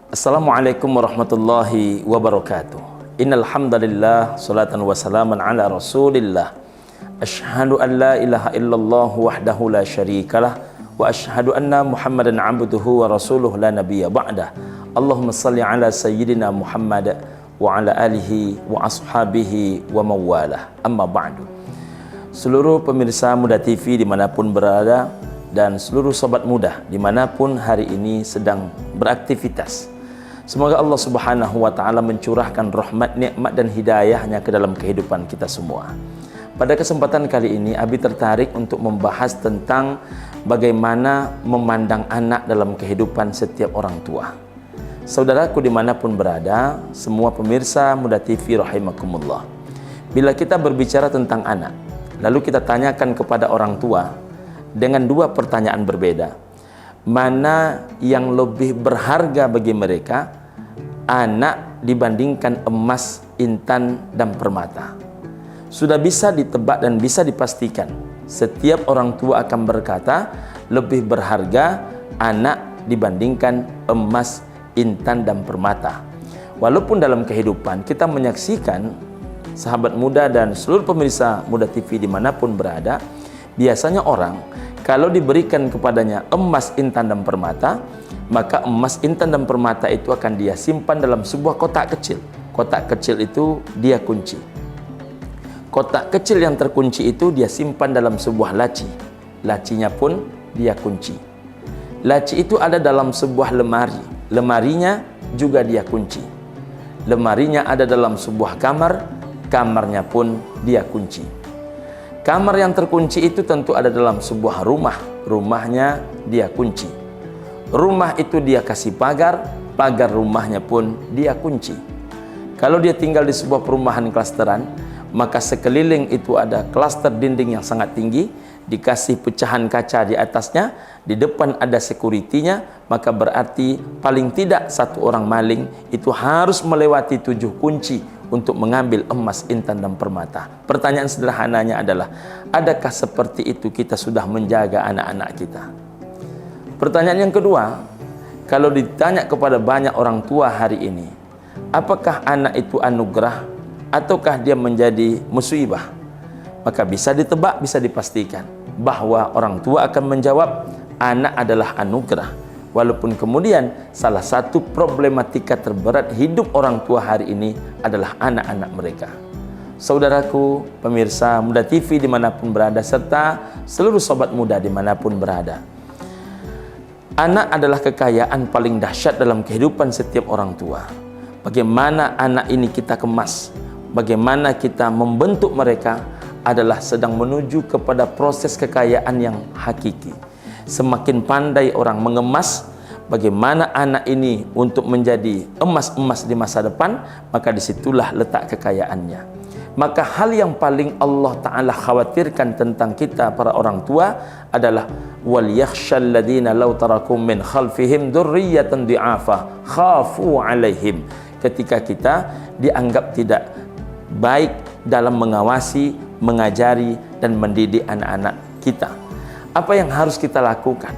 Assalamualaikum warahmatullahi wabarakatuh. Innal hamdalillah salatan wa salaman ala Rasulillah. Asyhadu an la ilaha illallah wahdahu la syarikalah wa asyhadu anna Muhammadan abduhu wa rasuluhu la nabiyya ba'dah. Allahumma salli ala sayyidina Muhammad wa ala alihi wa ashabihi wa mawalah. Amma ba'du. Seluruh pemirsa Muda TV dimanapun berada dan seluruh sobat muda dimanapun hari ini sedang beraktivitas, semoga Allah Subhanahu wa Ta'ala mencurahkan rahmat, nikmat dan hidayahnya ke dalam kehidupan kita semua. Pada kesempatan kali ini Abi tertarik untuk membahas tentang bagaimana memandang anak dalam kehidupan setiap orang tua. Saudaraku dimanapun berada, semua pemirsa Muda TV rahimakumullah, bila kita berbicara tentang anak, lalu kita tanyakan kepada orang tua dengan dua pertanyaan berbeda, mana yang lebih berharga bagi mereka, anak dibandingkan emas, intan, dan permata? Sudah bisa ditebak dan bisa dipastikan, setiap orang tua akan berkata lebih berharga anak dibandingkan emas, intan, dan permata. Walaupun dalam kehidupan kita menyaksikan sahabat muda dan seluruh pemirsa Muda TV dimanapun berada, biasanya orang kalau diberikan kepadanya emas, intan, dan permata, maka emas, intan, dan permata itu akan dia simpan dalam sebuah kotak kecil. Kotak kecil itu dia kunci. Kotak kecil yang terkunci itu dia simpan dalam sebuah laci. Lacinya pun dia kunci. Laci itu ada dalam sebuah lemari. Lemarinya juga dia kunci. Lemarinya ada dalam sebuah kamar. Kamarnya pun dia kunci. Kamar yang terkunci itu tentu ada dalam sebuah rumah. Rumahnya dia kunci. Rumah itu dia kasih pagar. Pagar rumahnya pun dia kunci. Kalau dia tinggal di sebuah perumahan klasteran, maka sekeliling itu ada klaster dinding yang sangat tinggi, dikasih pecahan kaca di atasnya, di depan ada sekuritinya, maka berarti paling tidak satu orang maling itu harus melewati 7 kunci untuk mengambil emas, intan, dan permata. Pertanyaan sederhananya adalah, adakah seperti itu kita sudah menjaga anak-anak kita? Pertanyaan yang kedua, kalau ditanya kepada banyak orang tua hari ini, apakah anak itu anugerah ataukah dia menjadi musibah? Maka bisa ditebak, bisa dipastikan bahwa orang tua akan menjawab anak adalah anugerah. Walaupun kemudian salah satu problematika terberat hidup orang tua hari ini adalah anak-anak mereka. Saudaraku, pemirsa Muda TV dimanapun berada, serta seluruh sobat muda dimanapun berada, anak adalah kekayaan paling dahsyat dalam kehidupan setiap orang tua. Bagaimana anak ini kita kemas, bagaimana kita membentuk mereka adalah sedang menuju kepada proses kekayaan yang hakiki. Semakin pandai orang mengemas bagaimana anak ini untuk menjadi emas-emas di masa depan, maka disitulah letak kekayaannya. Maka hal yang paling Allah Ta'ala khawatirkan tentang kita para orang tua adalah wal yakhshal ladina law tarakum min khalfihim dzurriyyatan dhi'afa khafu 'alaihim. Ketika kita dianggap tidak baik dalam mengawasi, mengajari, dan mendidik anak-anak kita, apa yang harus kita lakukan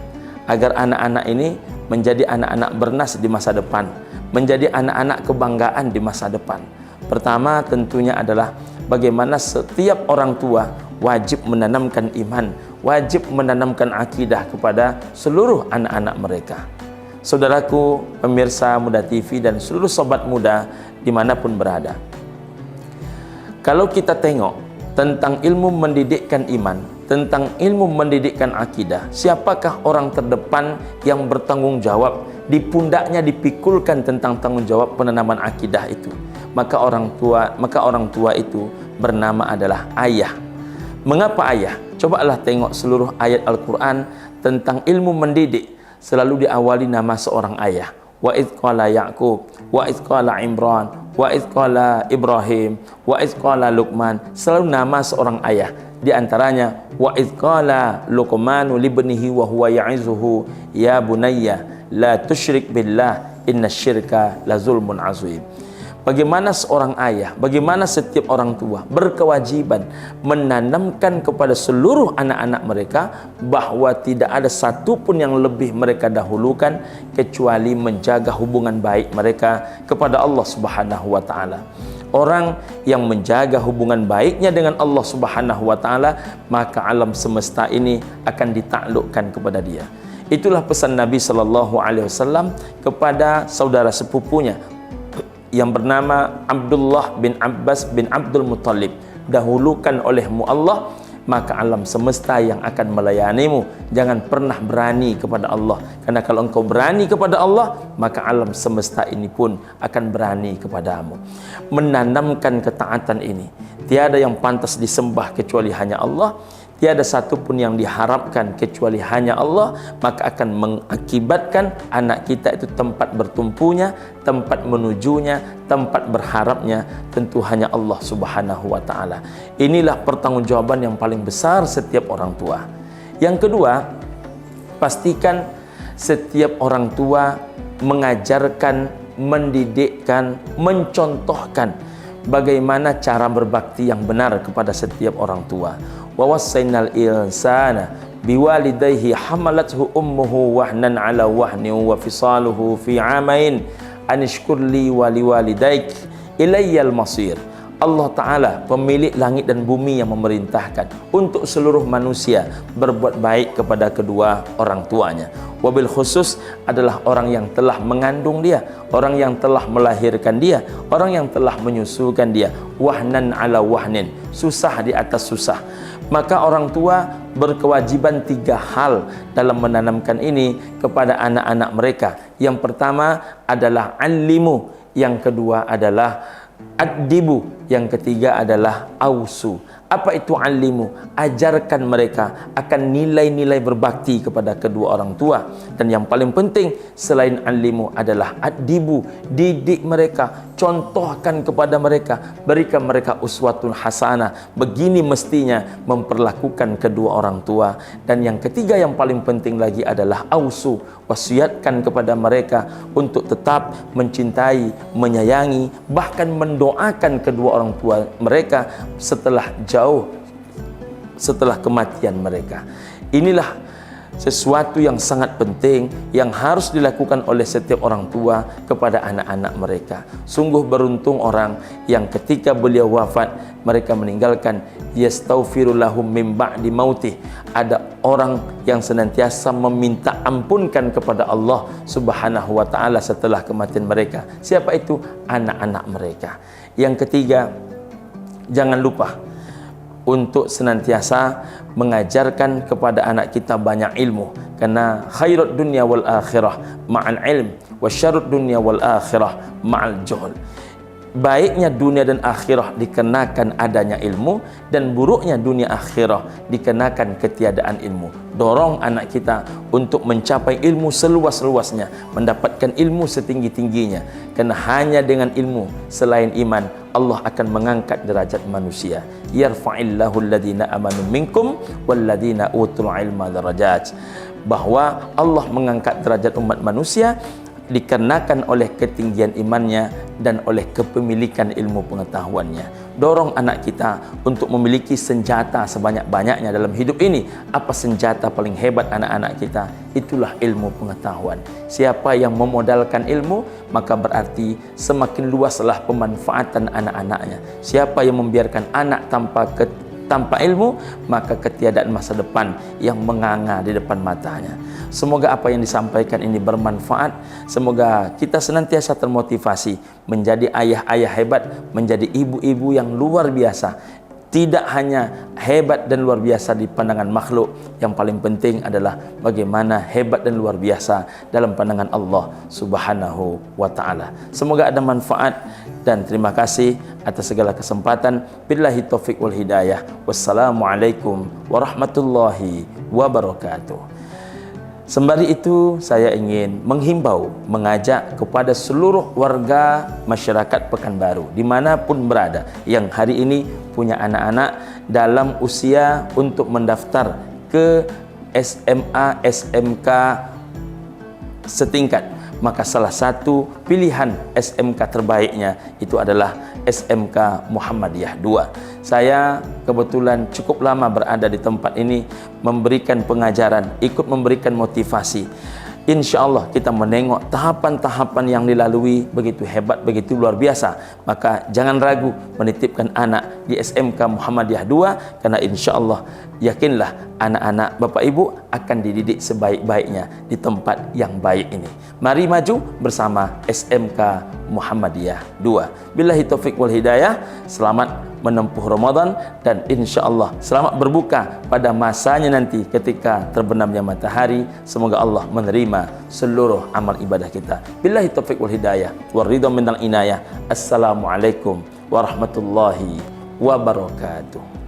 agar anak-anak ini menjadi anak-anak bernas di masa depan, menjadi anak-anak kebanggaan di masa depan? Pertama tentunya adalah bagaimana setiap orang tua wajib menanamkan iman, wajib menanamkan akidah kepada seluruh anak-anak mereka. Saudaraku, pemirsa Muda TV dan seluruh sobat muda dimanapun berada, kalau kita tengok tentang ilmu mendidikkan iman, tentang ilmu mendidikkan akidah, siapakah orang terdepan yang bertanggung jawab, di pundaknya dipikulkan tentang tanggung jawab penanaman akidah itu? Maka orang tua itu bernama adalah ayah. Mengapa ayah? Cobalah tengok seluruh ayat Al-Quran tentang ilmu mendidik, selalu diawali nama seorang ayah. Wa idh qala Ya'qub, wa idh qala Imran, wa idh qala Ibrahim, wa idh qala Luqman. Selalu nama seorang ayah. Di antaranya wa idh qala Luqmanu libnihi wa huwa ya'izuhu ya bunayya la tusyrik billah innasyirka la zulmun azim. bagaimana seorang ayah, bagaimana setiap orang tua berkewajiban menanamkan kepada seluruh anak-anak mereka bahwa tidak ada satu pun yang lebih mereka dahulukan kecuali menjaga hubungan baik mereka kepada Allah Subhanahu wa taala. Orang yang menjaga hubungan baiknya dengan Allah Subhanahu wa taala, maka alam semesta ini akan ditaklukkan kepada dia. Itulah pesan Nabi sallallahu alaihi wasallam kepada saudara sepupunya yang bernama Abdullah bin Abbas bin Abdul Muttalib. Dahulukan olehmu Allah, maka alam semesta yang akan melayanimu. Jangan pernah berani kepada Allah, karena kalau engkau berani kepada Allah, maka alam semesta ini pun akan berani kepadamu. Menanamkan ketaatan ini, tiada yang pantas disembah kecuali hanya Allah, tiada satu pun yang diharapkan kecuali hanya Allah, maka akan mengakibatkan anak kita itu tempat bertumpunya, tempat menujunya, tempat berharapnya tentu hanya Allah Subhanahu wa taala. Inilah pertanggungjawaban yang paling besar setiap orang tua. Yang kedua, pastikan setiap orang tua mengajarkan, mendidikkan, mencontohkan bagaimana cara berbakti yang benar kepada setiap orang tua. Wa wassaynal insana biwalidayhi hamalathu ummuhu wahnan ala wahnin wa fisaluhu fi amain anishkur li wa liwalidayk ilayyal masir. Allah Ta'ala pemilik langit dan bumi yang memerintahkan untuk seluruh manusia berbuat baik kepada kedua orang tuanya. Wabil khusus adalah orang yang telah mengandung dia, orang yang telah melahirkan dia, orang yang telah menyusukan dia. Wahnan ala wahnin, susah di atas susah. Maka orang tua berkewajiban 3 hal dalam menanamkan ini kepada anak-anak mereka. Yang pertama adalah alimu, yang kedua adalah addibu, yang ketiga adalah ausu. Apa itu alimu? Ajarkan mereka akan nilai-nilai berbakti kepada kedua orang tua. Dan yang paling penting selain alimu adalah addibu, didik mereka, contohkan kepada mereka, berikan mereka uswatun hasanah. Begini mestinya memperlakukan kedua orang tua. Dan yang ketiga yang paling penting lagi adalah ausu, wasiatkan kepada mereka untuk tetap mencintai, menyayangi, bahkan mendoakan kedua orang tua mereka setelah kematian mereka. Inilah sesuatu yang sangat penting yang harus dilakukan oleh setiap orang tua kepada anak-anak mereka. Sungguh beruntung orang yang ketika beliau wafat, mereka meninggalkan yastaghfiru lahum min ba'di mautih. Ada orang yang senantiasa meminta ampunkan kepada Allah Subhanahu wa taala setelah kematian mereka. Siapa itu? Anak-anak mereka. Yang ketiga, jangan lupa untuk senantiasa mengajarkan kepada anak kita banyak ilmu, karena khairud dunya wal akhirah ma'al ilm wa syarrud dunya wal akhirah ma'al juhul. Baiknya dunia dan akhirah dikenakan adanya ilmu, dan buruknya dunia akhirah dikenakan ketiadaan ilmu. Dorong anak kita untuk mencapai ilmu seluas-luasnya, mendapatkan ilmu setinggi-tingginya, karena hanya dengan ilmu selain iman Allah akan mengangkat derajat manusia. Yarfa'illahu alladhina amanu minkum walladhina utul ilma darajat. Bahwa Allah mengangkat derajat umat manusia dikarenakan oleh ketinggian imannya dan oleh kepemilikan ilmu pengetahuannya. Dorong anak kita untuk memiliki senjata sebanyak-banyaknya dalam hidup ini. Apa senjata paling hebat anak-anak kita? Itulah ilmu pengetahuan. Siapa yang memodalkan ilmu, maka berarti semakin luaslah pemanfaatan anak-anaknya. Siapa yang membiarkan anak tanpa ilmu, maka ketiadaan masa depan yang menganga di depan matanya. Semoga apa yang disampaikan ini bermanfaat. Semoga kita senantiasa termotivasi menjadi ayah-ayah hebat, menjadi ibu-ibu yang luar biasa. Tidak hanya hebat dan luar biasa di pandangan makhluk, yang paling penting adalah bagaimana hebat dan luar biasa dalam pandangan Allah Subhanahu wa ta'ala. Semoga ada manfaat, dan terima kasih atas segala kesempatan. Billahi taufiq wal hidayah. Wassalamualaikum warahmatullahi wabarakatuh. Sembari itu saya ingin menghimbau, mengajak kepada seluruh warga masyarakat Pekanbaru dimanapun berada yang hari ini punya anak-anak dalam usia untuk mendaftar ke SMA, SMK setingkat, maka salah satu pilihan SMK terbaiknya itu adalah SMK Muhammadiyah 2. Saya kebetulan cukup lama berada di tempat ini, memberikan pengajaran, ikut memberikan motivasi. Insya Allah kita menengok tahapan-tahapan yang dilalui begitu hebat, begitu luar biasa. Maka jangan ragu menitipkan anak di SMK Muhammadiyah 2, karena insya Allah yakinlah anak-anak Bapak Ibu akan dididik sebaik-baiknya di tempat yang baik ini. Mari maju bersama SMK Muhammadiyah 2. Billahi taufiq wal hidayah. Selamat menempuh Ramadan dan insya Allah selamat berbuka pada masanya nanti ketika terbenamnya matahari. Semoga Allah menerima seluruh amal ibadah kita. Billahi taufiq wal hidayah wa ridha minal inayah. Assalamualaikum warahmatullahi wabarakatuh.